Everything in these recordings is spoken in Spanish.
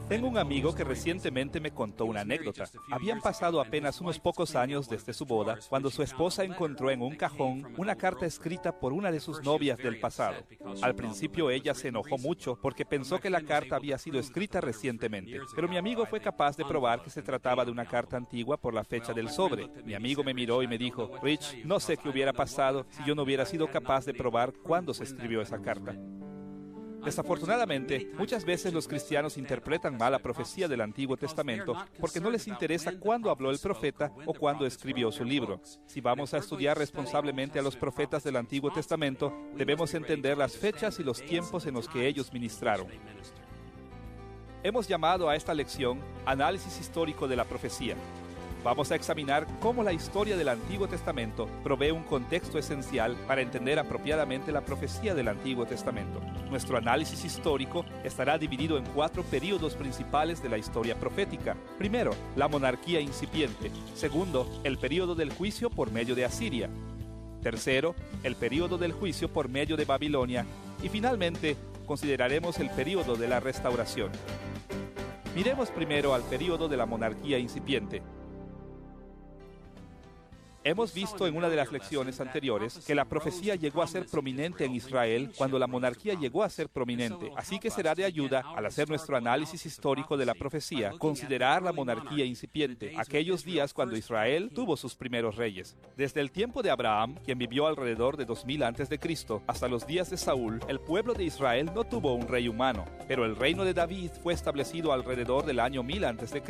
Tengo un amigo que recientemente me contó una anécdota. Habían pasado apenas unos pocos años desde su boda cuando su esposa encontró en un cajón una carta escrita por una de sus novias del pasado. Al principio ella se enojó mucho porque pensó que la carta había sido escrita recientemente, pero mi amigo fue capaz de probar que se trataba de una carta antigua por la fecha del sobre. Mi amigo me miró y me dijo: Rich, no sé qué hubiera pasado si yo no hubiera sido capaz de probar cuándo se escribió esa carta. Desafortunadamente, muchas veces los cristianos interpretan mal la profecía del Antiguo Testamento porque no les interesa cuándo habló el profeta o cuándo escribió su libro. Si vamos a estudiar responsablemente a los profetas del Antiguo Testamento, debemos entender las fechas y los tiempos en los que ellos ministraron. Hemos llamado a esta lección Análisis Histórico de la Profecía. Vamos a examinar cómo la historia del Antiguo Testamento provee un contexto esencial para entender apropiadamente la profecía del Antiguo Testamento. Nuestro análisis histórico estará dividido en 4 períodos principales de la historia profética. Primero, la monarquía incipiente. Segundo, el período del juicio por medio de Asiria. Tercero, el período del juicio por medio de Babilonia. Y finalmente, consideraremos el período de la restauración. Miremos primero al período de la monarquía incipiente. Hemos visto en una de las lecciones anteriores que la profecía llegó a ser prominente en Israel cuando la monarquía llegó a ser prominente. Así que será de ayuda, al hacer nuestro análisis histórico de la profecía, considerar la monarquía incipiente, aquellos días cuando Israel tuvo sus primeros reyes. Desde el tiempo de Abraham, quien vivió alrededor de 2000 a.C., hasta los días de Saúl, el pueblo de Israel no tuvo un rey humano, pero el reino de David fue establecido alrededor del año 1000 a.C.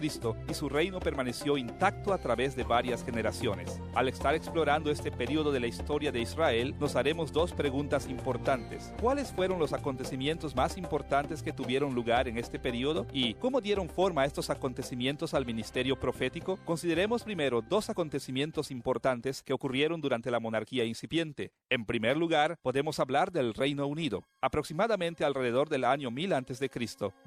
y su reino permaneció intacto a través de varias generaciones. Al estar explorando este periodo de la historia de Israel, nos haremos 2 preguntas importantes. ¿Cuáles fueron los acontecimientos más importantes que tuvieron lugar en este periodo? ¿Y cómo dieron forma a estos acontecimientos al ministerio profético? Consideremos primero 2 acontecimientos importantes que ocurrieron durante la monarquía incipiente. En primer lugar, podemos hablar del Reino Unido. Aproximadamente alrededor del año 1000 a.C.,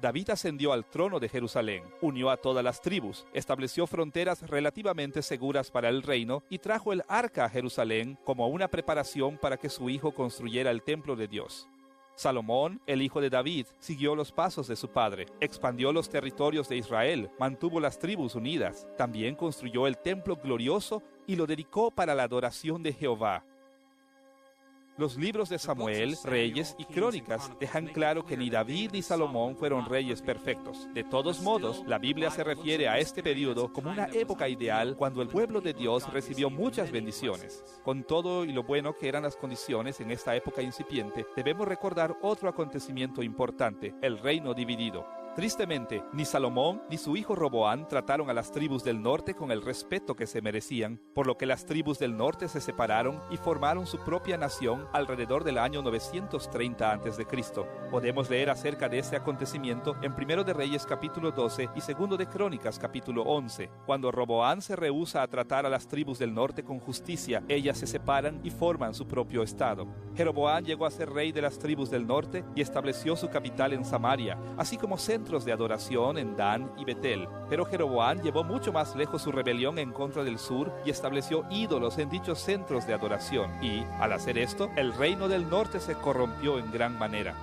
David ascendió al trono de Jerusalén, unió a todas las tribus, estableció fronteras relativamente seguras para el reino y trajo el arca a Jerusalén como una preparación para que su hijo construyera el templo de Dios. Salomón, el hijo de David, siguió los pasos de su padre, expandió los territorios de Israel, mantuvo las tribus unidas, también construyó el templo glorioso y lo dedicó para la adoración de Jehová. Los libros de Samuel, Reyes y Crónicas dejan claro que ni David ni Salomón fueron reyes perfectos. De todos modos, la Biblia se refiere a este periodo como una época ideal cuando el pueblo de Dios recibió muchas bendiciones. Con todo y lo bueno que eran las condiciones en esta época incipiente, debemos recordar otro acontecimiento importante: el reino dividido. Tristemente, ni Salomón ni su hijo Roboán trataron a las tribus del norte con el respeto que se merecían, por lo que las tribus del norte se separaron y formaron su propia nación alrededor del año 930 a.C. Podemos leer acerca de este acontecimiento en 1 de Reyes capítulo 12 y 2 de Crónicas capítulo 11. Cuando Roboán se rehúsa a tratar a las tribus del norte con justicia, ellas se separan y forman su propio estado. Jeroboán llegó a ser rey de las tribus del norte y estableció su capital en Samaria, así como centros de adoración en Dan y Betel. Pero Jeroboán llevó mucho más lejos su rebelión en contra del sur y estableció ídolos en dichos centros de adoración. Y, al hacer esto, el reino del norte se corrompió en gran manera.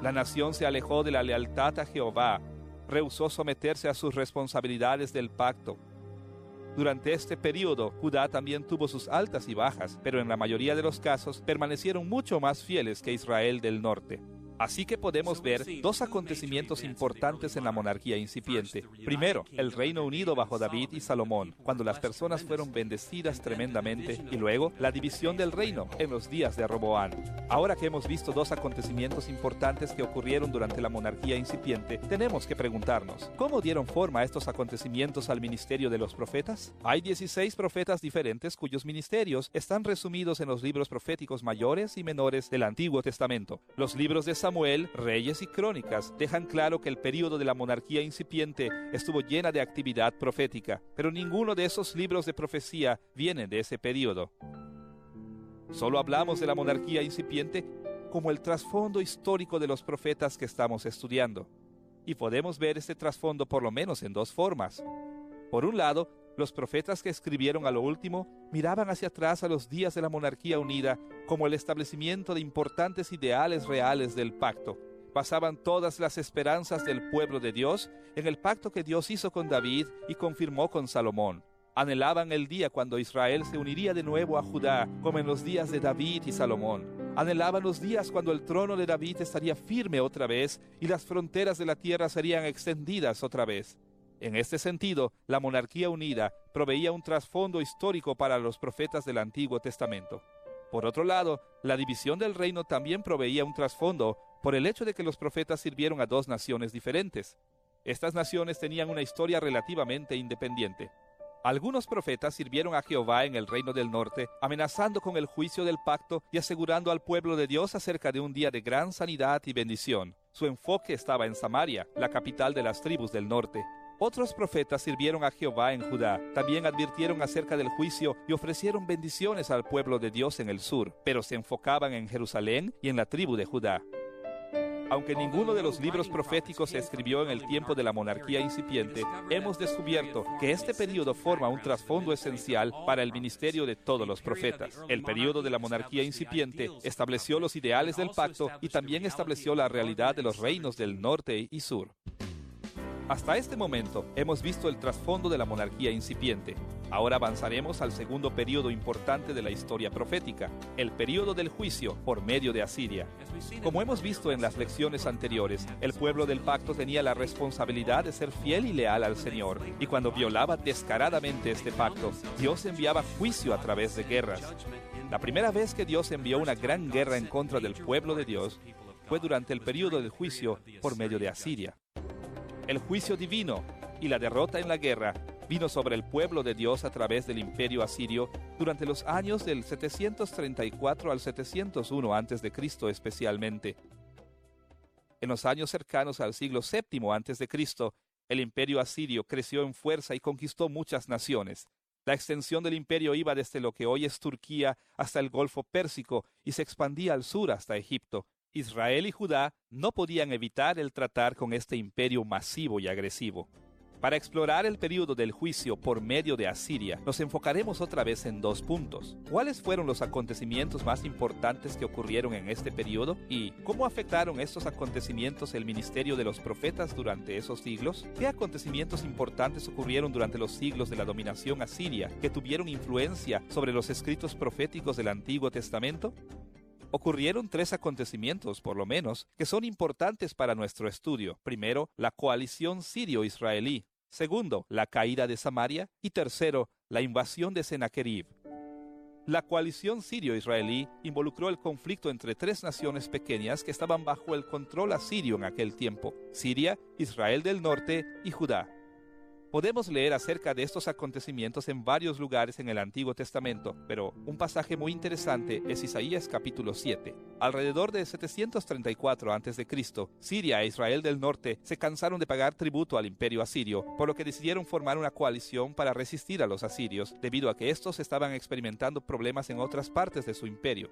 La nación se alejó de la lealtad a Jehová, rehusó someterse a sus responsabilidades del pacto. Durante este periodo, Judá también tuvo sus altas y bajas, pero en la mayoría de los casos permanecieron mucho más fieles que Israel del norte. Así que podemos ver 2 acontecimientos importantes en la monarquía incipiente. Primero, el Reino Unido bajo David y Salomón, cuando las personas fueron bendecidas tremendamente, y luego la división del reino en los días de Roboán. Ahora que hemos visto 2 acontecimientos importantes que ocurrieron durante la monarquía incipiente, tenemos que preguntarnos, ¿cómo dieron forma a estos acontecimientos al ministerio de los profetas? Hay 16 profetas diferentes cuyos ministerios están resumidos en los libros proféticos mayores y menores del Antiguo Testamento. Los libros de Samuel, Reyes y Crónicas dejan claro que el período de la monarquía incipiente estuvo llena de actividad profética, pero ninguno de esos libros de profecía viene de ese período. Solo hablamos de la monarquía incipiente como el trasfondo histórico de los profetas que estamos estudiando. Y podemos ver este trasfondo por lo menos en 2 formas. Por un lado, los profetas que escribieron a lo último miraban hacia atrás a los días de la monarquía unida como el establecimiento de importantes ideales reales del pacto. Basaban todas las esperanzas del pueblo de Dios en el pacto que Dios hizo con David y confirmó con Salomón. Anhelaban el día cuando Israel se uniría de nuevo a Judá, como en los días de David y Salomón. Anhelaban los días cuando el trono de David estaría firme otra vez y las fronteras de la tierra serían extendidas otra vez. En este sentido, la monarquía unida proveía un trasfondo histórico para los profetas del Antiguo Testamento. Por otro lado, la división del reino también proveía un trasfondo por el hecho de que los profetas sirvieron a dos naciones diferentes. Estas naciones tenían una historia relativamente independiente. Algunos profetas sirvieron a Jehová en el reino del norte, amenazando con el juicio del pacto y asegurando al pueblo de Dios acerca de un día de gran sanidad y bendición. Su enfoque estaba en Samaria, la capital de las tribus del norte. Otros profetas sirvieron a Jehová en Judá, también advirtieron acerca del juicio y ofrecieron bendiciones al pueblo de Dios en el sur, pero se enfocaban en Jerusalén y en la tribu de Judá. Aunque ninguno de los libros proféticos se escribió en el tiempo de la monarquía incipiente, hemos descubierto que este período forma un trasfondo esencial para el ministerio de todos los profetas. El período de la monarquía incipiente estableció los ideales del pacto y también estableció la realidad de los reinos del norte y sur. Hasta este momento hemos visto el trasfondo de la monarquía incipiente. Ahora avanzaremos al segundo período importante de la historia profética, el período del juicio por medio de Asiria. Como hemos visto en las lecciones anteriores, el pueblo del pacto tenía la responsabilidad de ser fiel y leal al Señor, y cuando violaba descaradamente este pacto, Dios enviaba juicio a través de guerras. La primera vez que Dios envió una gran guerra en contra del pueblo de Dios fue durante el período del juicio por medio de Asiria. El juicio divino y la derrota en la guerra vino sobre el pueblo de Dios a través del imperio asirio durante los años del 734 al 701 a.C. especialmente. En los años cercanos al siglo VII a.C., el imperio asirio creció en fuerza y conquistó muchas naciones. La extensión del imperio iba desde lo que hoy es Turquía hasta el Golfo Pérsico y se expandía al sur hasta Egipto. Israel y Judá no podían evitar el tratar con este imperio masivo y agresivo. Para explorar el período del juicio por medio de Asiria, nos enfocaremos otra vez en dos puntos. ¿Cuáles fueron los acontecimientos más importantes que ocurrieron en este período? ¿Y cómo afectaron estos acontecimientos el ministerio de los profetas durante esos siglos? ¿Qué acontecimientos importantes ocurrieron durante los siglos de la dominación asiria que tuvieron influencia sobre los escritos proféticos del Antiguo Testamento? Ocurrieron tres acontecimientos, por lo menos, que son importantes para nuestro estudio. Primero, la coalición sirio-israelí. Segundo, la caída de Samaria. Y tercero, la invasión de Sennacherib. La coalición sirio-israelí involucró el conflicto entre tres naciones pequeñas que estaban bajo el control asirio en aquel tiempo: Siria, Israel del norte y Judá. Podemos leer acerca de estos acontecimientos en varios lugares en el Antiguo Testamento, pero un pasaje muy interesante es Isaías capítulo 7. Alrededor de 734 a.C., Siria e Israel del norte se cansaron de pagar tributo al imperio asirio, por lo que decidieron formar una coalición para resistir a los asirios, debido a que estos estaban experimentando problemas en otras partes de su imperio.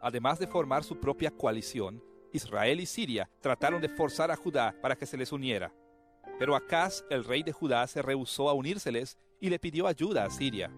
Además de formar su propia coalición, Israel y Siria trataron de forzar a Judá para que se les uniera. Pero Acaz, el rey de Judá, se rehusó a unírseles y le pidió ayuda a Siria.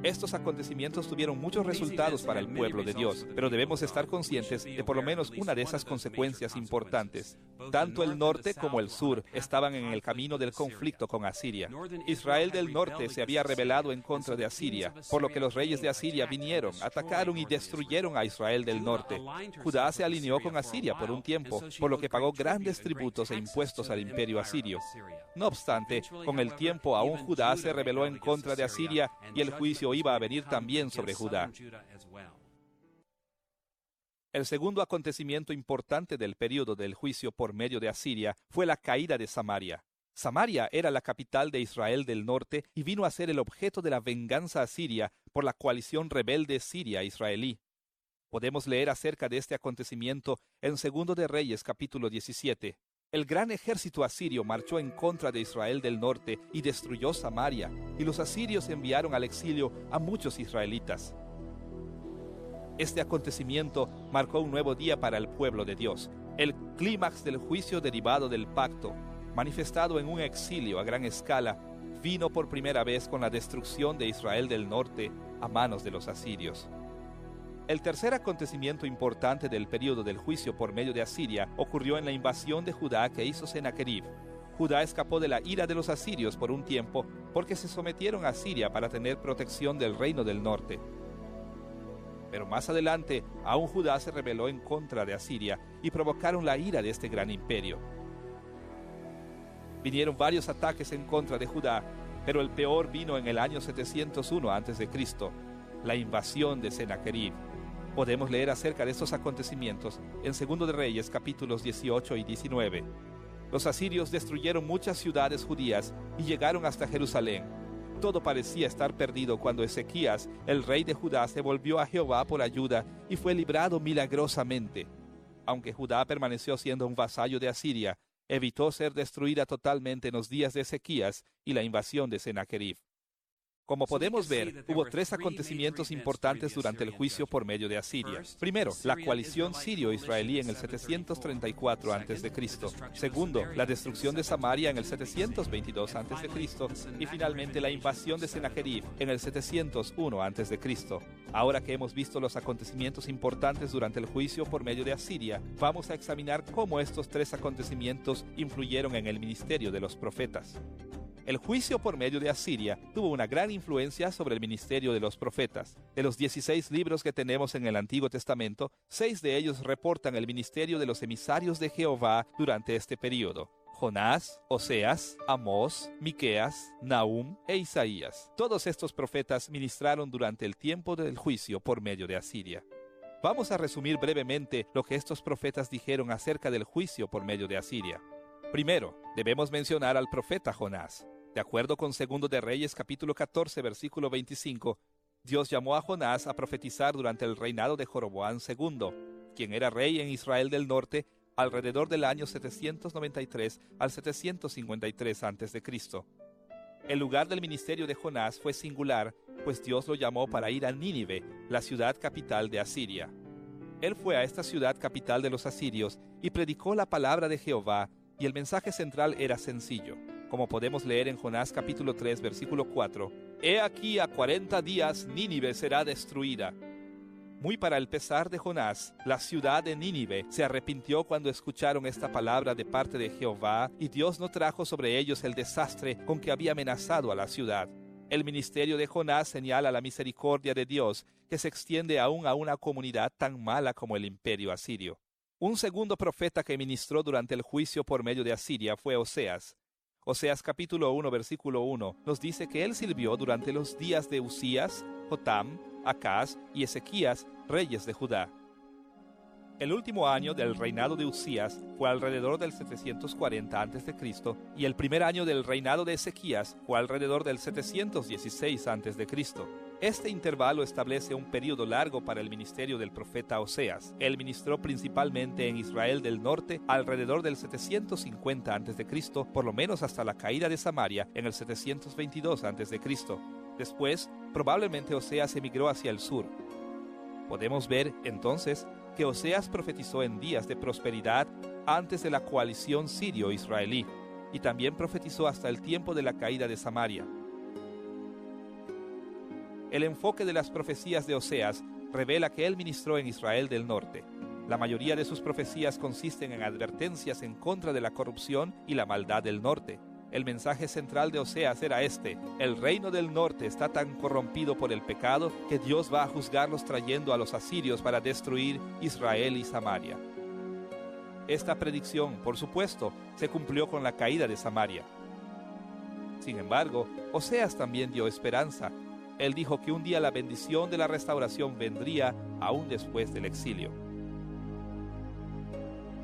Estos acontecimientos tuvieron muchos resultados para el pueblo de Dios, pero debemos estar conscientes de por lo menos una de esas consecuencias importantes. Tanto el norte como el sur estaban en el camino del conflicto con Asiria. Israel del norte se había rebelado en contra de Asiria, por lo que los reyes de Asiria vinieron, atacaron y destruyeron a Israel del norte. Judá se alineó con Asiria por un tiempo, por lo que pagó grandes tributos e impuestos al imperio asirio. No obstante, con el tiempo aún Judá se rebeló en contra de Asiria y el juicio iba a venir también sobre Judá. El segundo acontecimiento importante del período del juicio por medio de Asiria fue la caída de Samaria. Samaria era la capital de Israel del norte y vino a ser el objeto de la venganza asiria por la coalición rebelde siria-israelí. Podemos leer acerca de este acontecimiento en 2 de Reyes capítulo 17. El gran ejército asirio marchó en contra de Israel del norte y destruyó Samaria, y los asirios enviaron al exilio a muchos israelitas. Este acontecimiento marcó un nuevo día para el pueblo de Dios, el clímax del juicio derivado del pacto, manifestado en un exilio a gran escala, vino por primera vez con la destrucción de Israel del norte a manos de los asirios. El tercer acontecimiento importante del período del juicio por medio de Asiria ocurrió en la invasión de Judá que hizo Sennacherib. Judá escapó de la ira de los asirios por un tiempo porque se sometieron a Asiria para tener protección del reino del norte. Pero más adelante, aún Judá se rebeló en contra de Asiria y provocaron la ira de este gran imperio. Vinieron varios ataques en contra de Judá, pero el peor vino en el año 701 a.C., la invasión de Sennacherib. Podemos leer acerca de estos acontecimientos en 2 de Reyes capítulos 18 y 19. Los asirios destruyeron muchas ciudades judías y llegaron hasta Jerusalén. Todo parecía estar perdido cuando Ezequías, el rey de Judá, se volvió a Jehová por ayuda y fue librado milagrosamente. Aunque Judá permaneció siendo un vasallo de Asiria, evitó ser destruida totalmente en los días de Ezequías y la invasión de Sennacherib. Como podemos ver, hubo tres acontecimientos importantes durante el juicio por medio de Asiria. Primero, la coalición sirio-israelí en el 734 a.C. Segundo, la destrucción de Samaria en el 722 a.C. Y finalmente, la invasión de Sennacherib en el 701 a.C. Ahora que hemos visto los acontecimientos importantes durante el juicio por medio de Asiria, vamos a examinar cómo estos tres acontecimientos influyeron en el ministerio de los profetas. El juicio por medio de Asiria tuvo una gran influencia sobre el ministerio de los profetas. De los 16 libros que tenemos en el Antiguo Testamento, 6 de ellos reportan el ministerio de los emisarios de Jehová durante este período: Jonás, Oseas, Amós, Miqueas, Nahum e Isaías. Todos estos profetas ministraron durante el tiempo del juicio por medio de Asiria. Vamos a resumir brevemente lo que estos profetas dijeron acerca del juicio por medio de Asiria. Primero, debemos mencionar al profeta Jonás. De acuerdo con 2 de Reyes capítulo 14, versículo 25, Dios llamó a Jonás a profetizar durante el reinado de Jeroboam II, quien era rey en Israel del norte alrededor del año 793 al 753 a.C. El lugar del ministerio de Jonás fue singular, pues Dios lo llamó para ir a Nínive, la ciudad capital de Asiria. Él fue a esta ciudad capital de los asirios y predicó la palabra de Jehová, y el mensaje central era sencillo. Como podemos leer en Jonás capítulo 3, versículo 4, «He aquí a 40 días Nínive será destruida». Muy para el pesar de Jonás, la ciudad de Nínive se arrepintió cuando escucharon esta palabra de parte de Jehová, y Dios no trajo sobre ellos el desastre con que había amenazado a la ciudad. El ministerio de Jonás señala la misericordia de Dios, que se extiende aún a una comunidad tan mala como el imperio asirio. Un segundo profeta que ministró durante el juicio por medio de Asiria fue Oseas. Oseas capítulo 1, versículo 1 nos dice que él sirvió durante los días de Usías, Jotam, Acaz y Ezequías, reyes de Judá. El último año del reinado de Usías fue alrededor del 740 a.C. y el primer año del reinado de Ezequías fue alrededor del 716 a.C. Este intervalo establece un período largo para el ministerio del profeta Oseas. Él ministró principalmente en Israel del norte alrededor del 750 a.C., por lo menos hasta la caída de Samaria en el 722 a.C. Después, probablemente Oseas emigró hacia el sur. Podemos ver, entonces, que Oseas profetizó en días de prosperidad antes de la coalición sirio-israelí, y también profetizó hasta el tiempo de la caída de Samaria. El enfoque de las profecías de Oseas revela que él ministró en Israel del norte. La mayoría de sus profecías consisten en advertencias en contra de la corrupción y la maldad del norte. El mensaje central de Oseas era este: el reino del norte está tan corrompido por el pecado que Dios va a juzgarlos trayendo a los asirios para destruir Israel y Samaria. Esta predicción, por supuesto, se cumplió con la caída de Samaria. Sin embargo, Oseas también dio esperanza. Él dijo que un día la bendición de la restauración vendría aún después del exilio.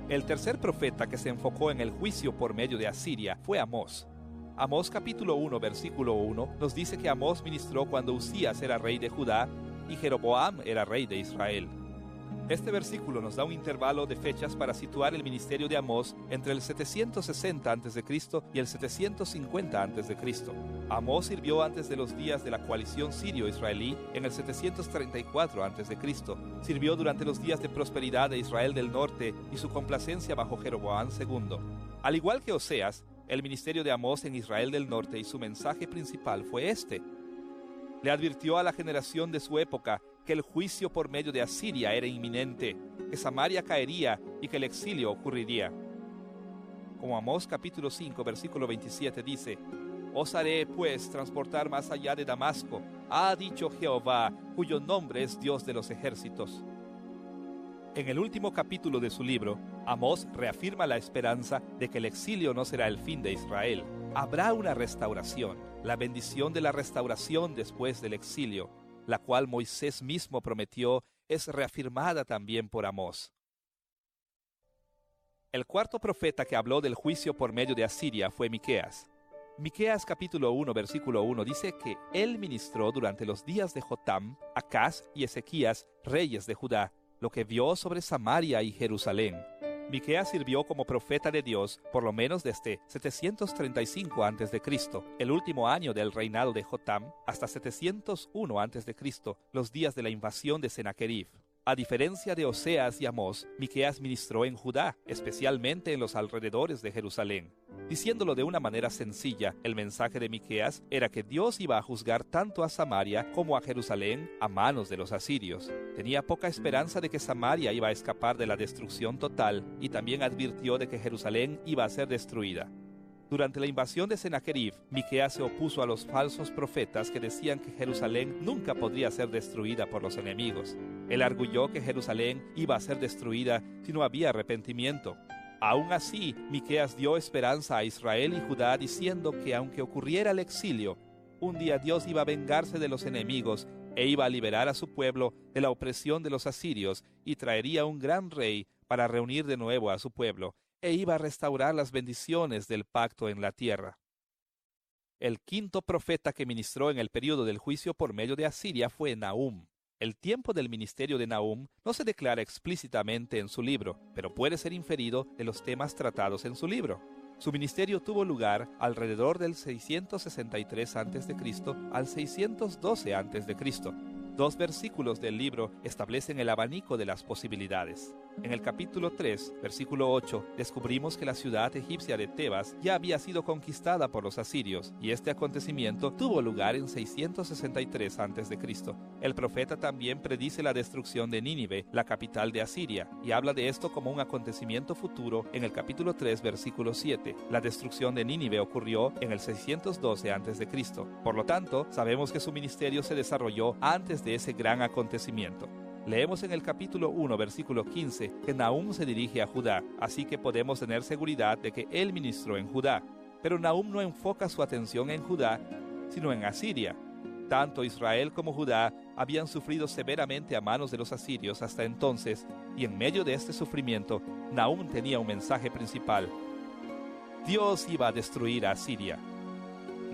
El tercer profeta que se enfocó en el juicio por medio de Asiria fue Amós. Amós capítulo 1, versículo 1 nos dice que Amós ministró cuando Usías era rey de Judá y Jeroboam era rey de Israel. Este versículo nos da un intervalo de fechas para situar el ministerio de Amós entre el 760 a.C. y el 750 a.C. Amós sirvió antes de los días de la coalición sirio-israelí en el 734 a.C. Sirvió durante los días de prosperidad de Israel del norte y su complacencia bajo Jeroboam II. Al igual que Oseas, el ministerio de Amós en Israel del norte y su mensaje principal fue este. Le advirtió a la generación de su época que el juicio por medio de Asiria era inminente, que Samaria caería y que el exilio ocurriría. Como Amós capítulo 5, versículo 27 dice: «Os haré, pues, transportar más allá de Damasco, ha dicho Jehová, cuyo nombre es Dios de los ejércitos». En el último capítulo de su libro, Amós reafirma la esperanza de que el exilio no será el fin de Israel. Habrá una restauración, la bendición de la restauración después del exilio, la cual Moisés mismo prometió, es reafirmada también por Amós. El cuarto profeta que habló del juicio por medio de Asiria fue Miqueas. Miqueas capítulo 1, versículo 1 dice que él ministró durante los días de Jotam, Acaz y Ezequías, reyes de Judá, lo que vio sobre Samaria y Jerusalén. Miqueas sirvió como profeta de Dios por lo menos desde 735 a.C., el último año del reinado de Jotam, hasta 701 a.C., los días de la invasión de Sennacherib. A diferencia de Oseas y Amós, Miqueas ministró en Judá, especialmente en los alrededores de Jerusalén. Diciéndolo de una manera sencilla, el mensaje de Miqueas era que Dios iba a juzgar tanto a Samaria como a Jerusalén a manos de los asirios. Tenía poca esperanza de que Samaria iba a escapar de la destrucción total y también advirtió de que Jerusalén iba a ser destruida. Durante la invasión de Sennacherib, Miqueas se opuso a los falsos profetas que decían que Jerusalén nunca podría ser destruida por los enemigos. Él arguyó que Jerusalén iba a ser destruida si no había arrepentimiento. Aún así, Miqueas dio esperanza a Israel y Judá diciendo que aunque ocurriera el exilio, un día Dios iba a vengarse de los enemigos e iba a liberar a su pueblo de la opresión de los asirios y traería un gran rey para reunir de nuevo a su pueblo, e iba a restaurar las bendiciones del pacto en la tierra. El quinto profeta que ministró en el período del juicio por medio de Asiria fue Nahum. El tiempo del ministerio de Nahum no se declara explícitamente en su libro, pero puede ser inferido de los temas tratados en su libro. Su ministerio tuvo lugar alrededor del 663 a.C. al 612 a.C. 2 versículos del libro establecen el abanico de las posibilidades. En el capítulo 3, versículo 8, descubrimos que la ciudad egipcia de Tebas ya había sido conquistada por los asirios, y este acontecimiento tuvo lugar en 663 a.C. El profeta también predice la destrucción de Nínive, la capital de Asiria, y habla de esto como un acontecimiento futuro en el capítulo 3, versículo 7. La destrucción de Nínive ocurrió en el 612 a.C. Por lo tanto, sabemos que su ministerio se desarrolló antes de ese gran acontecimiento. Leemos en el capítulo 1, versículo 15, que Nahum se dirige a Judá, así que podemos tener seguridad de que él ministró en Judá. Pero Nahum no enfoca su atención en Judá, sino en Asiria. Tanto Israel como Judá habían sufrido severamente a manos de los asirios hasta entonces, y en medio de este sufrimiento, Nahum tenía un mensaje principal. Dios iba a destruir a Asiria.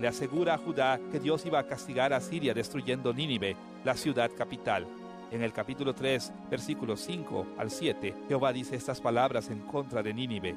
Le asegura a Judá que Dios iba a castigar a Asiria destruyendo Nínive, la ciudad capital. En el capítulo 3, versículos 5 al 7, Jehová dice estas palabras en contra de Nínive.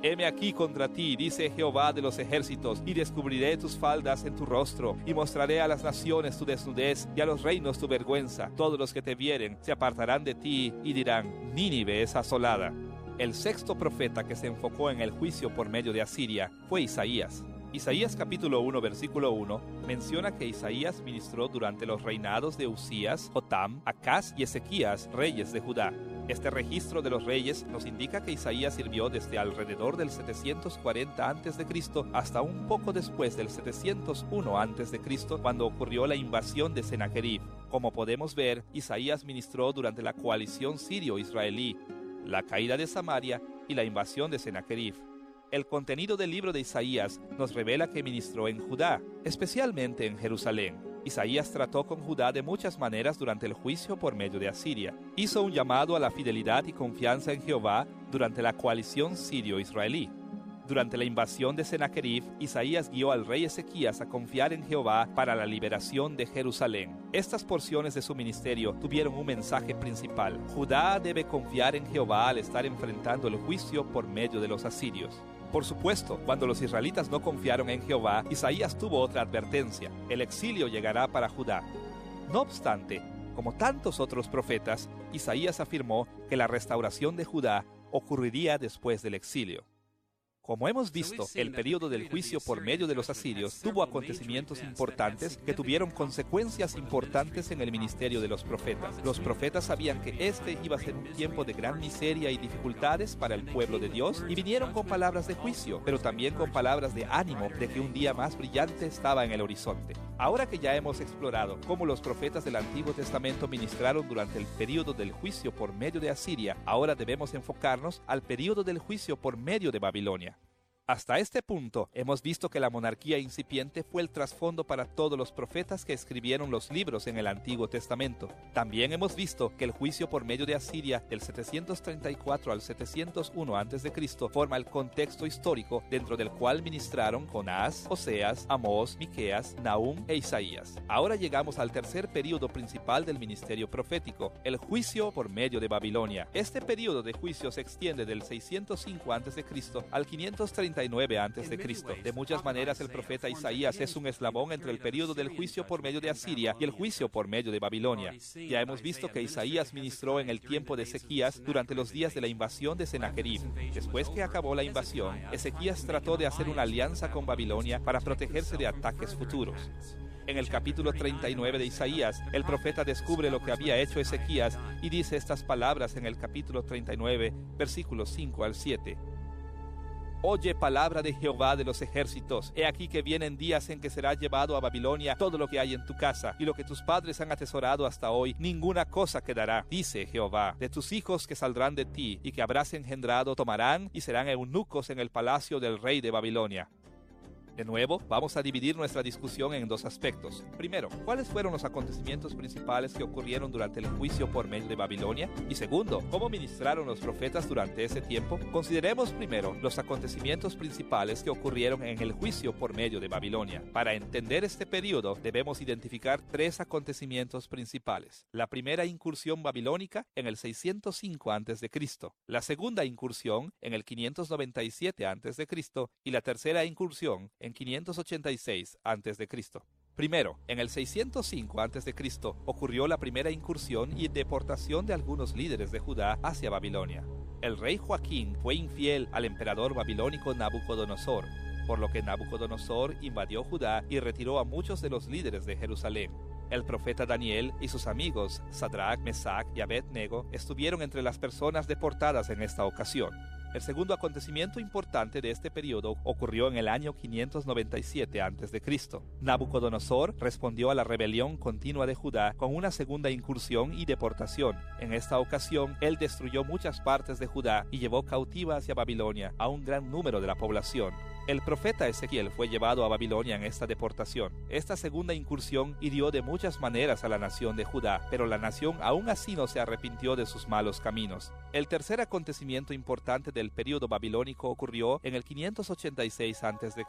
Heme aquí contra ti, dice Jehová de los ejércitos, y descubriré tus faldas en tu rostro, y mostraré a las naciones tu desnudez, y a los reinos tu vergüenza. Todos los que te vieren se apartarán de ti, y dirán, Nínive es asolada. El sexto profeta que se enfocó en el juicio por medio de Asiria fue Isaías. Isaías capítulo 1, versículo 1, menciona que Isaías ministró durante los reinados de Usías, Jotam, Acaz y Ezequías, reyes de Judá. Este registro de los reyes nos indica que Isaías sirvió desde alrededor del 740 a.C. hasta un poco después del 701 a.C., cuando ocurrió la invasión de Sennacherib. Como podemos ver, Isaías ministró durante la coalición sirio-israelí, la caída de Samaria y la invasión de Sennacherib. El contenido del libro de Isaías nos revela que ministró en Judá, especialmente en Jerusalén. Isaías trató con Judá de muchas maneras durante el juicio por medio de Asiria. Hizo un llamado a la fidelidad y confianza en Jehová durante la coalición sirio-israelí. Durante la invasión de Sennacherib, Isaías guió al rey Ezequías a confiar en Jehová para la liberación de Jerusalén. Estas porciones de su ministerio tuvieron un mensaje principal. Judá debe confiar en Jehová al estar enfrentando el juicio por medio de los asirios. Por supuesto, cuando los israelitas no confiaron en Jehová, Isaías tuvo otra advertencia: el exilio llegará para Judá. No obstante, como tantos otros profetas, Isaías afirmó que la restauración de Judá ocurriría después del exilio. Como hemos visto, el período del juicio por medio de los asirios tuvo acontecimientos importantes que tuvieron consecuencias importantes en el ministerio de los profetas. Los profetas sabían que este iba a ser un tiempo de gran miseria y dificultades para el pueblo de Dios y vinieron con palabras de juicio, pero también con palabras de ánimo de que un día más brillante estaba en el horizonte. Ahora que ya hemos explorado cómo los profetas del Antiguo Testamento ministraron durante el período del juicio por medio de Asiria, ahora debemos enfocarnos al período del juicio por medio de Babilonia. Hasta este punto, hemos visto que la monarquía incipiente fue el trasfondo para todos los profetas que escribieron los libros en el Antiguo Testamento. También hemos visto que el juicio por medio de Asiria del 734 al 701 a.C. forma el contexto histórico dentro del cual ministraron Jonás, Oseas, Amós, Miqueas, Nahum e Isaías. Ahora llegamos al tercer período principal del ministerio profético, el juicio por medio de Babilonia. Este período de juicio se extiende del 605 a.C. al 539 a.C. De muchas maneras, el profeta Isaías es un eslabón entre el período del juicio por medio de Asiria y el juicio por medio de Babilonia. Ya hemos visto que Isaías ministró en el tiempo de Ezequías durante los días de la invasión de Sennacherib. Después que acabó la invasión, Ezequías trató de hacer una alianza con Babilonia para protegerse de ataques futuros. En el capítulo 39 de Isaías, el profeta descubre lo que había hecho Ezequías y dice estas palabras en el capítulo 39, versículos 5 al 7. Oye palabra de Jehová de los ejércitos. He aquí que vienen días en que será llevado a Babilonia todo lo que hay en tu casa, y lo que tus padres han atesorado hasta hoy, ninguna cosa quedará, dice Jehová. De tus hijos que saldrán de ti, y que habrás engendrado, tomarán y serán eunucos en el palacio del rey de Babilonia. De nuevo, vamos a dividir nuestra discusión en dos aspectos. Primero, ¿cuáles fueron los acontecimientos principales que ocurrieron durante el juicio por medio de Babilonia? Y segundo, ¿cómo ministraron los profetas durante ese tiempo? Consideremos primero los acontecimientos principales que ocurrieron en el juicio por medio de Babilonia. Para entender este periodo, debemos identificar tres acontecimientos principales. La primera incursión babilónica en el 605 a.C., la segunda incursión en el 597 a.C. y la tercera incursión en 586 a.C. Primero, en el 605 a.C. ocurrió la primera incursión y deportación de algunos líderes de Judá hacia Babilonia. El rey Joaquín fue infiel al emperador babilónico Nabucodonosor, por lo que Nabucodonosor invadió Judá y retiró a muchos de los líderes de Jerusalén. El profeta Daniel y sus amigos Sadrach, Mesach y Abed-nego estuvieron entre las personas deportadas en esta ocasión. El segundo acontecimiento importante de este periodo ocurrió en el año 597 a.C. Nabucodonosor respondió a la rebelión continua de Judá con una segunda incursión y deportación. En esta ocasión, él destruyó muchas partes de Judá y llevó cautiva hacia Babilonia a un gran número de la población. El profeta Ezequiel fue llevado a Babilonia en esta deportación. Esta segunda incursión hirió de muchas maneras a la nación de Judá, pero la nación aún así no se arrepintió de sus malos caminos. El tercer acontecimiento importante del período babilónico ocurrió en el 586 a.C.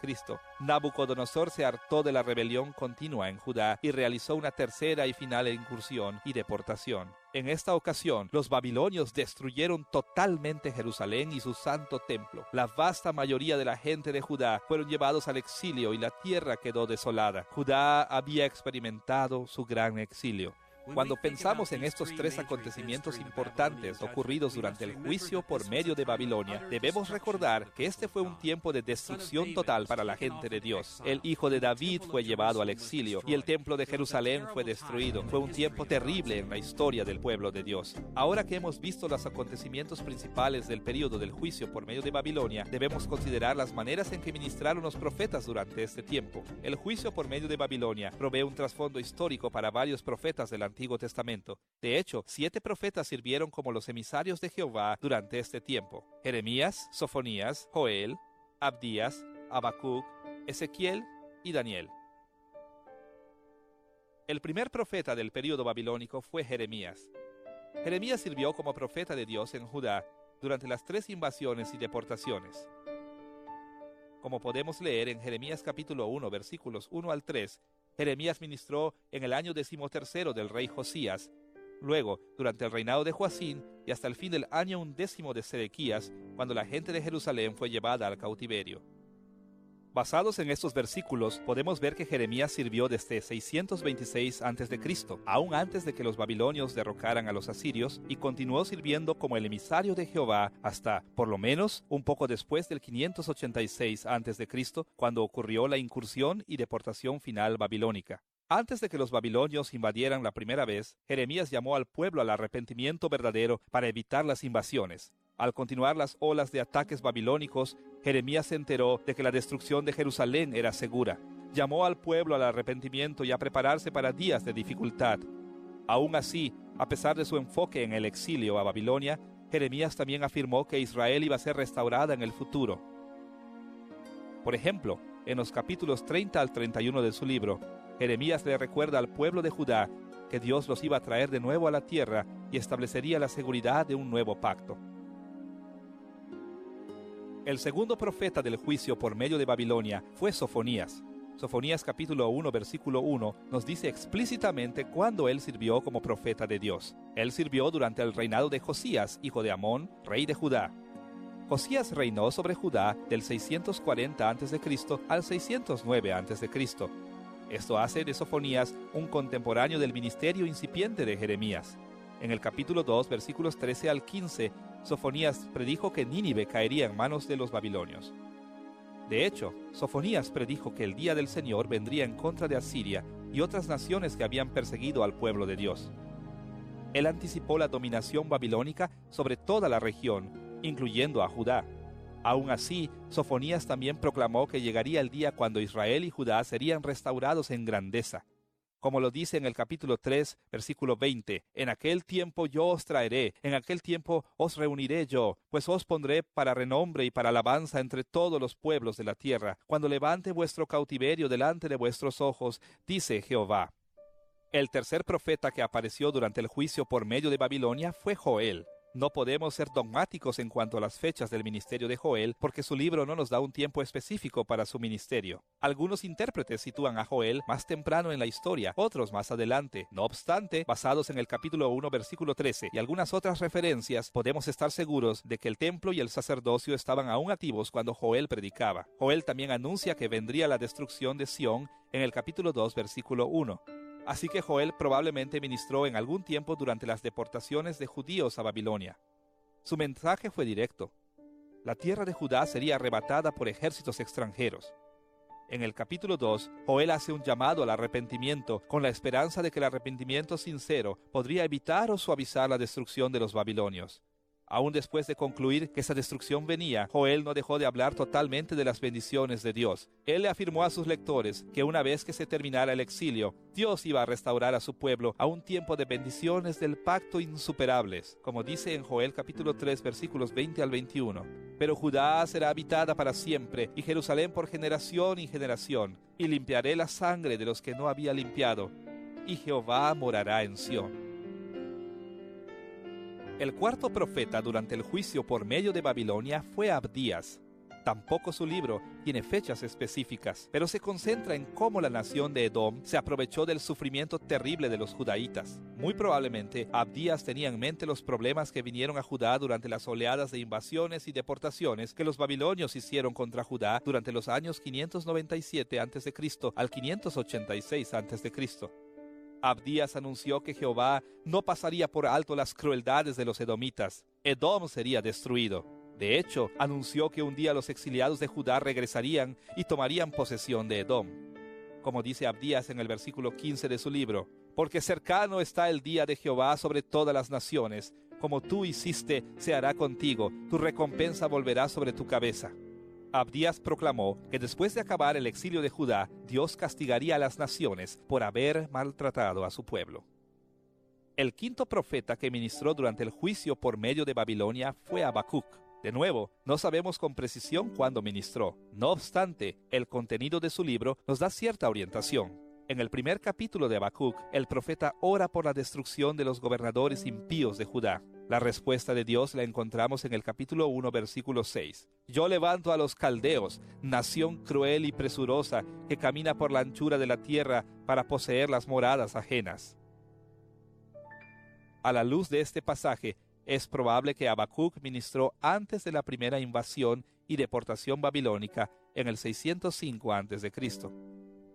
Nabucodonosor se hartó de la rebelión continua en Judá y realizó una tercera y final incursión y deportación. En esta ocasión, los babilonios destruyeron totalmente Jerusalén y su santo templo. La vasta mayoría de la gente de Judá fueron llevados al exilio y la tierra quedó desolada. Judá había experimentado su gran exilio. Cuando pensamos en estos tres acontecimientos importantes ocurridos durante el juicio por medio de Babilonia, debemos recordar que este fue un tiempo de destrucción total para la gente de Dios. El hijo de David fue llevado al exilio y el templo de Jerusalén fue destruido. Fue un tiempo terrible en la historia del pueblo de Dios. Ahora que hemos visto los acontecimientos principales del período del juicio por medio de Babilonia, debemos considerar las maneras en que ministraron los profetas durante este tiempo. El juicio por medio de Babilonia provee un trasfondo histórico para varios profetas del Antiguo Testamento. De hecho, 7 profetas sirvieron como los emisarios de Jehová durante este tiempo: Jeremías, Sofonías, Joel, Abdías, Habacuc, Ezequiel y Daniel. El primer profeta del período babilónico fue Jeremías. Jeremías sirvió como profeta de Dios en Judá durante las 3 invasiones y deportaciones. Como podemos leer en Jeremías capítulo 1, versículos 1 al 3, Jeremías ministró en el año 13 del rey Josías, luego durante el reinado de Joacín y hasta el fin del año 11 de Sedequías, cuando la gente de Jerusalén fue llevada al cautiverio. Basados en estos versículos, podemos ver que Jeremías sirvió desde 626 a.C., aún antes de que los babilonios derrocaran a los asirios, y continuó sirviendo como el emisario de Jehová hasta, por lo menos, un poco después del 586 a.C., cuando ocurrió la incursión y deportación final babilónica. Antes de que los babilonios invadieran la primera vez, Jeremías llamó al pueblo al arrepentimiento verdadero para evitar las invasiones. Al continuar las olas de ataques babilónicos, Jeremías se enteró de que la destrucción de Jerusalén era segura. Llamó al pueblo al arrepentimiento y a prepararse para días de dificultad. Aún así, a pesar de su enfoque en el exilio a Babilonia, Jeremías también afirmó que Israel iba a ser restaurada en el futuro. Por ejemplo, en los capítulos 30 al 31 de su libro, Jeremías le recuerda al pueblo de Judá que Dios los iba a traer de nuevo a la tierra y establecería la seguridad de un nuevo pacto. El segundo profeta del juicio por medio de Babilonia fue Sofonías. Sofonías capítulo 1 versículo 1 nos dice explícitamente cuándo él sirvió como profeta de Dios. Él sirvió durante el reinado de Josías, hijo de Amón, rey de Judá. Josías reinó sobre Judá del 640 a.C. al 609 a.C. Esto hace de Sofonías un contemporáneo del ministerio incipiente de Jeremías. En el capítulo 2, versículos 13 al 15, Sofonías predijo que Nínive caería en manos de los babilonios. De hecho, Sofonías predijo que el día del Señor vendría en contra de Asiria y otras naciones que habían perseguido al pueblo de Dios. Él anticipó la dominación babilónica sobre toda la región, incluyendo a Judá. Aún así, Sofonías también proclamó que llegaría el día cuando Israel y Judá serían restaurados en grandeza. Como lo dice en el capítulo 3, versículo 20, «En aquel tiempo yo os traeré, en aquel tiempo os reuniré yo, pues os pondré para renombre y para alabanza entre todos los pueblos de la tierra, cuando levante vuestro cautiverio delante de vuestros ojos, dice Jehová». El tercer profeta que apareció durante el juicio por medio de Babilonia fue Joel. No podemos ser dogmáticos en cuanto a las fechas del ministerio de Joel porque su libro no nos da un tiempo específico para su ministerio. Algunos intérpretes sitúan a Joel más temprano en la historia, otros más adelante. No obstante, basados en el capítulo 1, versículo 13 y algunas otras referencias, podemos estar seguros de que el templo y el sacerdocio estaban aún activos cuando Joel predicaba. Joel también anuncia que vendría la destrucción de Sión en el capítulo 2, versículo 1. Así que Joel probablemente ministró en algún tiempo durante las deportaciones de judíos a Babilonia. Su mensaje fue directo. La tierra de Judá sería arrebatada por ejércitos extranjeros. En el capítulo 2, Joel hace un llamado al arrepentimiento con la esperanza de que el arrepentimiento sincero podría evitar o suavizar la destrucción de los babilonios. Aún después de concluir que esa destrucción venía, Joel no dejó de hablar totalmente de las bendiciones de Dios. Él le afirmó a sus lectores que una vez que se terminara el exilio, Dios iba a restaurar a su pueblo a un tiempo de bendiciones del pacto insuperables, como dice en Joel capítulo 3 versículos 20 al 21. Pero Judá será habitada para siempre, y Jerusalén por generación y generación, y limpiaré la sangre de los que no había limpiado, y Jehová morará en Sión. El cuarto profeta durante el juicio por medio de Babilonia fue Abdías. Tampoco su libro tiene fechas específicas, pero se concentra en cómo la nación de Edom se aprovechó del sufrimiento terrible de los judaítas. Muy probablemente, Abdías tenía en mente los problemas que vinieron a Judá durante las oleadas de invasiones y deportaciones que los babilonios hicieron contra Judá durante los años 597 a.C. al 586 a.C. Abdías anunció que Jehová no pasaría por alto las crueldades de los edomitas. Edom sería destruido. De hecho, anunció que un día los exiliados de Judá regresarían y tomarían posesión de Edom. Como dice Abdías en el versículo 15 de su libro, «Porque cercano está el día de Jehová sobre todas las naciones. Como tú hiciste, se hará contigo. Tu recompensa volverá sobre tu cabeza». Abdías proclamó que después de acabar el exilio de Judá, Dios castigaría a las naciones por haber maltratado a su pueblo. El quinto profeta que ministró durante el juicio por medio de Babilonia fue Habacuc. De nuevo, no sabemos con precisión cuándo ministró. No obstante, el contenido de su libro nos da cierta orientación. En el primer capítulo de Habacuc, el profeta ora por la destrucción de los gobernadores impíos de Judá. La respuesta de Dios la encontramos en el capítulo 1, versículo 6. «Yo levanto a los caldeos, nación cruel y presurosa, que camina por la anchura de la tierra para poseer las moradas ajenas». A la luz de este pasaje, es probable que Habacuc ministró antes de la primera invasión y deportación babilónica en el 605 a.C.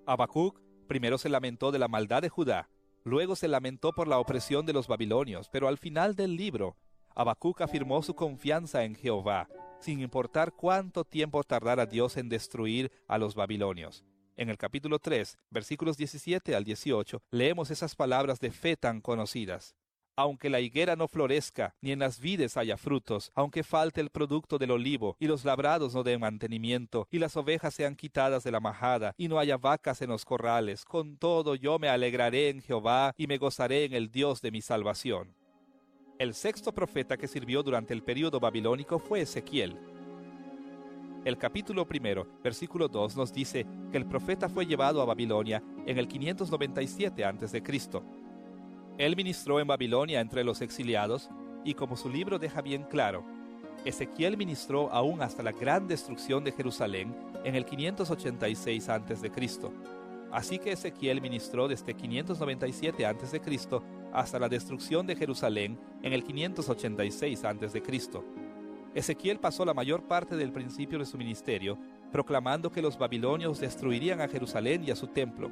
Habacuc primero se lamentó de la maldad de Judá, luego se lamentó por la opresión de los babilonios, pero al final del libro, Habacuc afirmó su confianza en Jehová, sin importar cuánto tiempo tardara Dios en destruir a los babilonios. En el capítulo 3, versículos 17 al 18, leemos esas palabras de fe tan conocidas. Aunque la higuera no florezca, ni en las vides haya frutos, aunque falte el producto del olivo, y los labrados no den mantenimiento, y las ovejas sean quitadas de la majada, y no haya vacas en los corrales, con todo yo me alegraré en Jehová, y me gozaré en el Dios de mi salvación. El sexto profeta que sirvió durante el período babilónico fue Ezequiel. El capítulo 1, versículo 2 nos dice que el profeta fue llevado a Babilonia en el 597 a.C. Él ministró en Babilonia entre los exiliados, y como su libro deja bien claro, Ezequiel ministró aún hasta la gran destrucción de Jerusalén en el 586 a.C. Así que Ezequiel ministró desde 597 a.C. hasta la destrucción de Jerusalén en el 586 a.C. Ezequiel pasó la mayor parte del principio de su ministerio proclamando que los babilonios destruirían a Jerusalén y a su templo.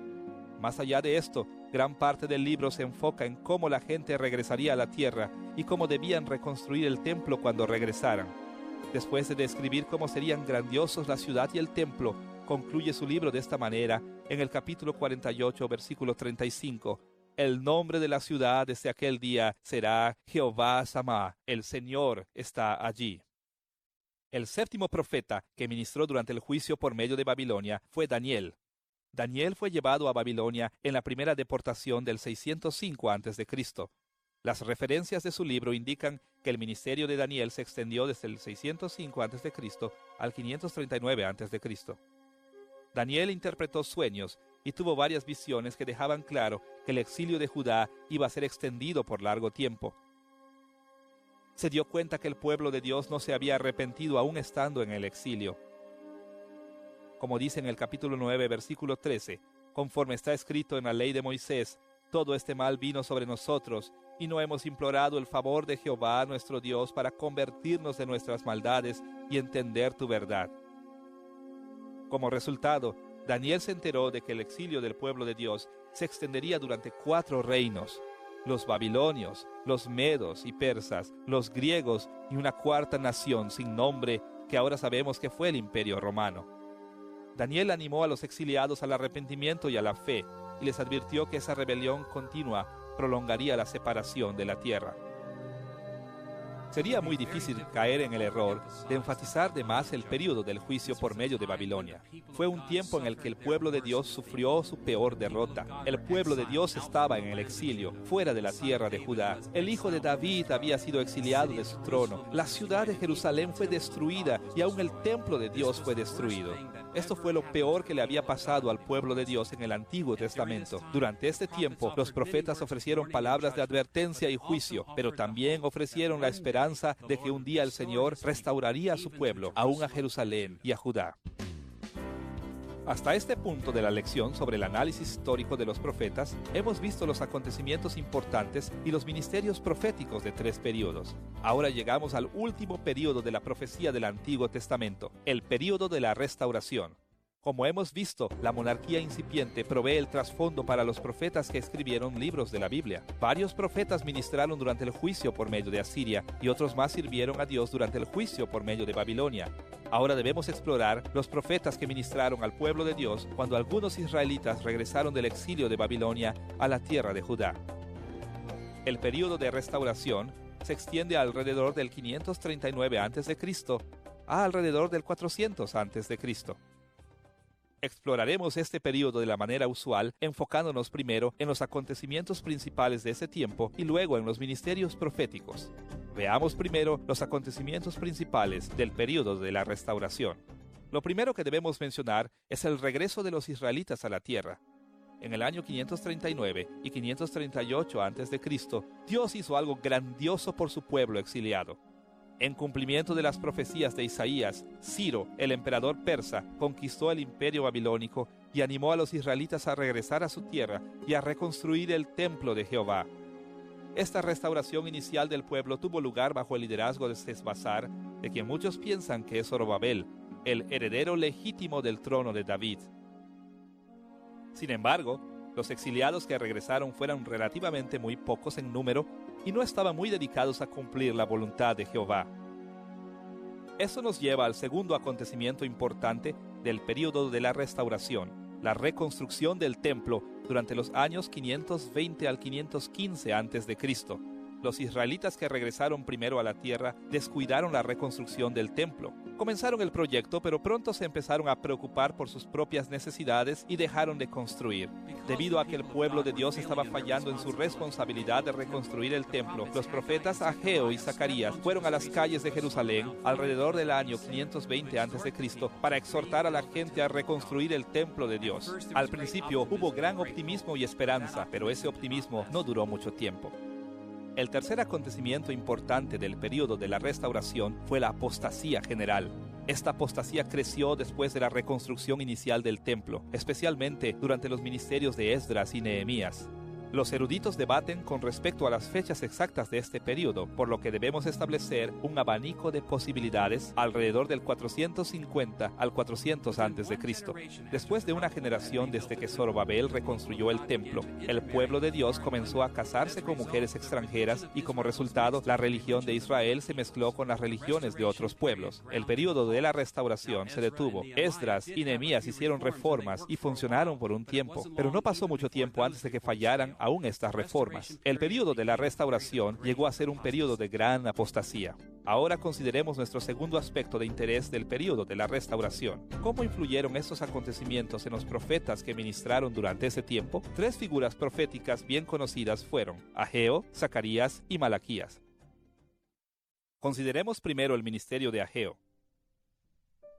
Más allá de esto, gran parte del libro se enfoca en cómo la gente regresaría a la tierra y cómo debían reconstruir el templo cuando regresaran. Después de describir cómo serían grandiosos la ciudad y el templo, concluye su libro de esta manera en el capítulo 48, versículo 35. El nombre de la ciudad desde aquel día será Jehová Samá, el Señor está allí. El séptimo profeta que ministró durante el juicio por medio de Babilonia fue Daniel. Daniel fue llevado a Babilonia en la primera deportación del 605 a.C. Las referencias de su libro indican que el ministerio de Daniel se extendió desde el 605 a.C. al 539 a.C. Daniel interpretó sueños y tuvo varias visiones que dejaban claro que el exilio de Judá iba a ser extendido por largo tiempo. Se dio cuenta que el pueblo de Dios no se había arrepentido aún estando en el exilio. Como dice en el capítulo 9, versículo 13, conforme está escrito en la ley de Moisés, todo este mal vino sobre nosotros, y no hemos implorado el favor de Jehová nuestro Dios para convertirnos de nuestras maldades y entender tu verdad. Como resultado, Daniel se enteró de que el exilio del pueblo de Dios se extendería durante 4 reinos: los babilonios, los medos y persas, los griegos y una cuarta nación sin nombre que ahora sabemos que fue el Imperio Romano. Daniel animó a los exiliados al arrepentimiento y a la fe, y les advirtió que esa rebelión continua prolongaría la separación de la tierra. Sería muy difícil caer en el error de enfatizar de más el período del juicio por medio de Babilonia. Fue un tiempo en el que el pueblo de Dios sufrió su peor derrota. El pueblo de Dios estaba en el exilio, fuera de la tierra de Judá. El hijo de David había sido exiliado de su trono. La ciudad de Jerusalén fue destruida y aún el templo de Dios fue destruido. Esto fue lo peor que le había pasado al pueblo de Dios en el Antiguo Testamento. Durante este tiempo, los profetas ofrecieron palabras de advertencia y juicio, pero también ofrecieron la esperanza de que un día el Señor restauraría a su pueblo, aún a Jerusalén y a Judá. Hasta este punto de la lección sobre el análisis histórico de los profetas, hemos visto los acontecimientos importantes y los ministerios proféticos de 3 períodos. Ahora llegamos al último período de la profecía del Antiguo Testamento, el período de la restauración. Como hemos visto, la monarquía incipiente provee el trasfondo para los profetas que escribieron libros de la Biblia. Varios profetas ministraron durante el juicio por medio de Asiria y otros más sirvieron a Dios durante el juicio por medio de Babilonia. Ahora debemos explorar los profetas que ministraron al pueblo de Dios cuando algunos israelitas regresaron del exilio de Babilonia a la tierra de Judá. El período de restauración se extiende alrededor del 539 a.C. a alrededor del 400 a.C. Exploraremos este período de la manera usual, enfocándonos primero en los acontecimientos principales de ese tiempo y luego en los ministerios proféticos. Veamos primero los acontecimientos principales del período de la restauración. Lo primero que debemos mencionar es el regreso de los israelitas a la tierra. En el año 539 y 538 a.C., Dios hizo algo grandioso por su pueblo exiliado. En cumplimiento de las profecías de Isaías, Ciro, el emperador persa, conquistó el imperio babilónico y animó a los israelitas a regresar a su tierra y a reconstruir el templo de Jehová. Esta restauración inicial del pueblo tuvo lugar bajo el liderazgo de Sesbazar, de quien muchos piensan que es Zorobabel, el heredero legítimo del trono de David. Sin embargo, los exiliados que regresaron fueron relativamente muy pocos en número y no estaban muy dedicados a cumplir la voluntad de Jehová. Eso nos lleva al segundo acontecimiento importante del período de la restauración, la reconstrucción del templo durante los años 520 al 515 a.C. Los israelitas que regresaron primero a la tierra descuidaron la reconstrucción del templo. Comenzaron el proyecto, pero pronto se empezaron a preocupar por sus propias necesidades y dejaron de construir. Debido a que el pueblo de Dios estaba fallando en su responsabilidad de reconstruir el templo, los profetas Ageo y Zacarías fueron a las calles de Jerusalén alrededor del año 520 a.C. para exhortar a la gente a reconstruir el templo de Dios. Al principio hubo gran optimismo y esperanza, pero ese optimismo no duró mucho tiempo. El tercer acontecimiento importante del período de la restauración fue la apostasía general. Esta apostasía creció después de la reconstrucción inicial del templo, especialmente durante los ministerios de Esdras y Nehemías. Los eruditos debaten con respecto a las fechas exactas de este período, por lo que debemos establecer un abanico de posibilidades alrededor del 450 al 400 a.C. Después de una generación desde que Zorobabel reconstruyó el templo, el pueblo de Dios comenzó a casarse con mujeres extranjeras y como resultado la religión de Israel se mezcló con las religiones de otros pueblos. El período de la restauración se detuvo. Esdras y Nehemías hicieron reformas y funcionaron por un tiempo, pero no pasó mucho tiempo antes de que fallaran aún estas reformas. El período de la restauración llegó a ser un período de gran apostasía. Ahora consideremos nuestro segundo aspecto de interés del período de la restauración. ¿Cómo influyeron estos acontecimientos en los profetas que ministraron durante ese tiempo? Tres figuras proféticas bien conocidas fueron Ageo, Zacarías y Malaquías. Consideremos primero el ministerio de Ageo.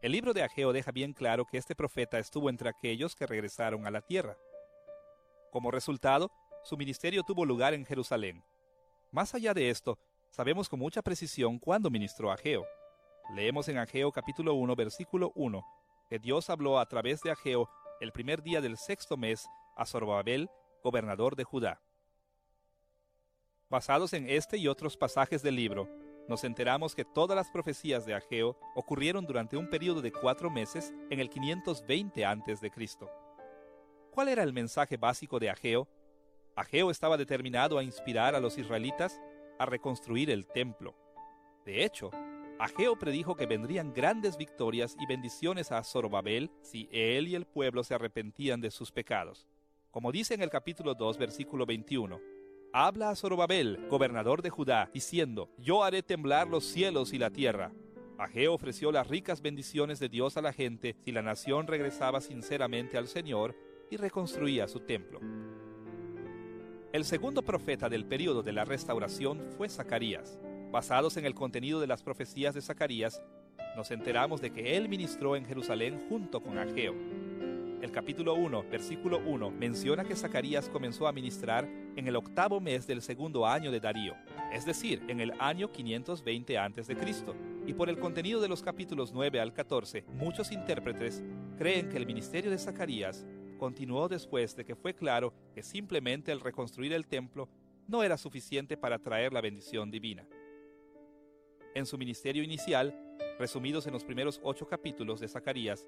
El libro de Ageo deja bien claro que este profeta estuvo entre aquellos que regresaron a la tierra. Como resultado, su ministerio tuvo lugar en Jerusalén. Más allá de esto, sabemos con mucha precisión cuándo ministró Ageo. Leemos en Ageo capítulo 1, versículo 1, que Dios habló a través de Ageo el primer día del sexto mes a Zorobabel, gobernador de Judá. Basados en este y otros pasajes del libro, nos enteramos que todas las profecías de Ageo ocurrieron durante un período de 4 meses en el 520 a.C. ¿Cuál era el mensaje básico de Ageo? Ageo estaba determinado a inspirar a los israelitas a reconstruir el templo. De hecho, Ageo predijo que vendrían grandes victorias y bendiciones a Zorobabel si él y el pueblo se arrepentían de sus pecados. Como dice en el capítulo 2, versículo 21, habla a Zorobabel, gobernador de Judá, diciendo, yo haré temblar los cielos y la tierra. Ageo ofreció las ricas bendiciones de Dios a la gente si la nación regresaba sinceramente al Señor y reconstruía su templo. El segundo profeta del período de la restauración fue Zacarías. Basados en el contenido de las profecías de Zacarías, nos enteramos de que él ministró en Jerusalén junto con Ageo. El capítulo 1, versículo 1, menciona que Zacarías comenzó a ministrar en el 8º mes del segundo año de Darío, es decir, en el año 520 a.C. Y por el contenido de los capítulos 9 al 14, muchos intérpretes creen que el ministerio de Zacarías continuó después de que fue claro que simplemente el reconstruir el templo no era suficiente para traer la bendición divina. En su ministerio inicial, resumidos en los primeros 8 capítulos de Zacarías,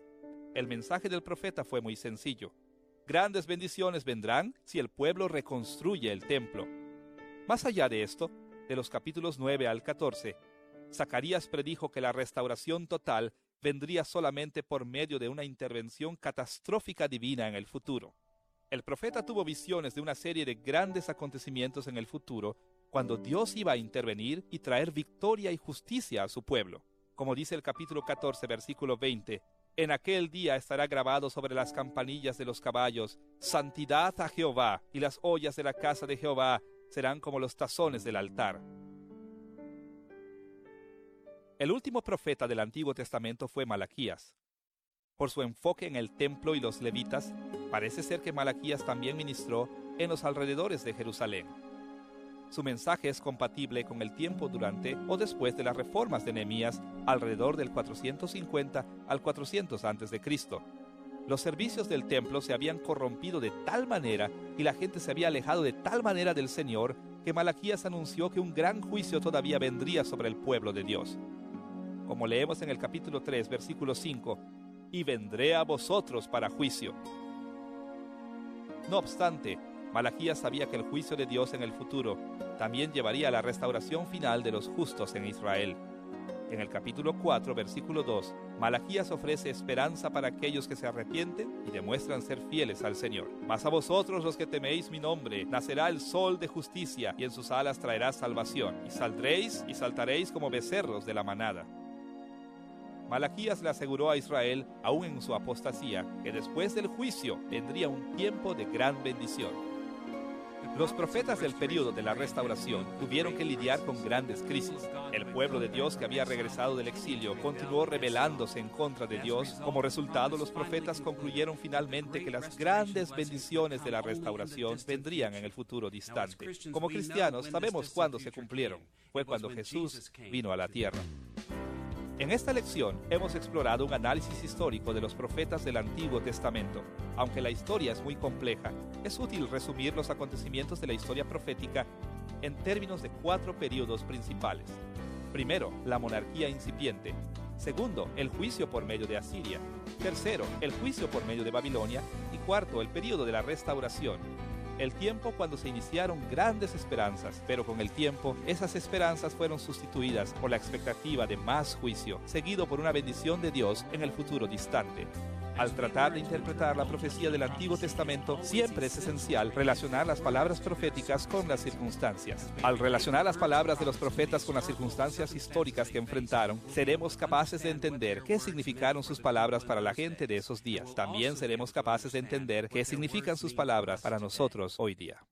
el mensaje del profeta fue muy sencillo. Grandes bendiciones vendrán si el pueblo reconstruye el templo. Más allá de esto, de los capítulos 9 al 14, Zacarías predijo que la restauración total vendría solamente por medio de una intervención catastrófica divina en el futuro. El profeta tuvo visiones de una serie de grandes acontecimientos en el futuro, cuando Dios iba a intervenir y traer victoria y justicia a su pueblo. Como dice el capítulo 14, versículo 20, en aquel día estará grabado sobre las campanillas de los caballos, santidad a Jehová, y las ollas de la casa de Jehová serán como los tazones del altar. El último profeta del Antiguo Testamento fue Malaquías. Por su enfoque en el templo y los levitas, parece ser que Malaquías también ministró en los alrededores de Jerusalén. Su mensaje es compatible con el tiempo durante o después de las reformas de Nehemías alrededor del 450 al 400 a.C. Los servicios del templo se habían corrompido de tal manera y la gente se había alejado de tal manera del Señor que Malaquías anunció que un gran juicio todavía vendría sobre el pueblo de Dios. Como leemos en el capítulo 3, versículo 5, «Y vendré a vosotros para juicio». No obstante, Malaquías sabía que el juicio de Dios en el futuro también llevaría a la restauración final de los justos en Israel. En el capítulo 4, versículo 2, Malaquías ofrece esperanza para aquellos que se arrepienten y demuestran ser fieles al Señor. Mas a vosotros los que teméis mi nombre, nacerá el sol de justicia y en sus alas traerá salvación. Y saldréis y saltaréis como becerros de la manada. Malaquías le aseguró a Israel, aún en su apostasía, que después del juicio vendría un tiempo de gran bendición. Los profetas del período de la restauración tuvieron que lidiar con grandes crisis. El pueblo de Dios que había regresado del exilio continuó rebelándose en contra de Dios. Como resultado, los profetas concluyeron finalmente que las grandes bendiciones de la restauración vendrían en el futuro distante. Como cristianos, sabemos cuándo se cumplieron. Fue cuando Jesús vino a la tierra. En esta lección hemos explorado un análisis histórico de los profetas del Antiguo Testamento. Aunque la historia es muy compleja, es útil resumir los acontecimientos de la historia profética en términos de 4 períodos principales. Primero, la monarquía incipiente. Segundo, el juicio por medio de Asiria. Tercero, el juicio por medio de Babilonia. Y cuarto, el período de la restauración. El tiempo cuando se iniciaron grandes esperanzas, pero con el tiempo esas esperanzas fueron sustituidas por la expectativa de más juicio, seguido por una bendición de Dios en el futuro distante. Al tratar de interpretar la profecía del Antiguo Testamento, siempre es esencial relacionar las palabras proféticas con las circunstancias. Al relacionar las palabras de los profetas con las circunstancias históricas que enfrentaron, seremos capaces de entender qué significaron sus palabras para la gente de esos días. También seremos capaces de entender qué significan sus palabras para nosotros hoy día.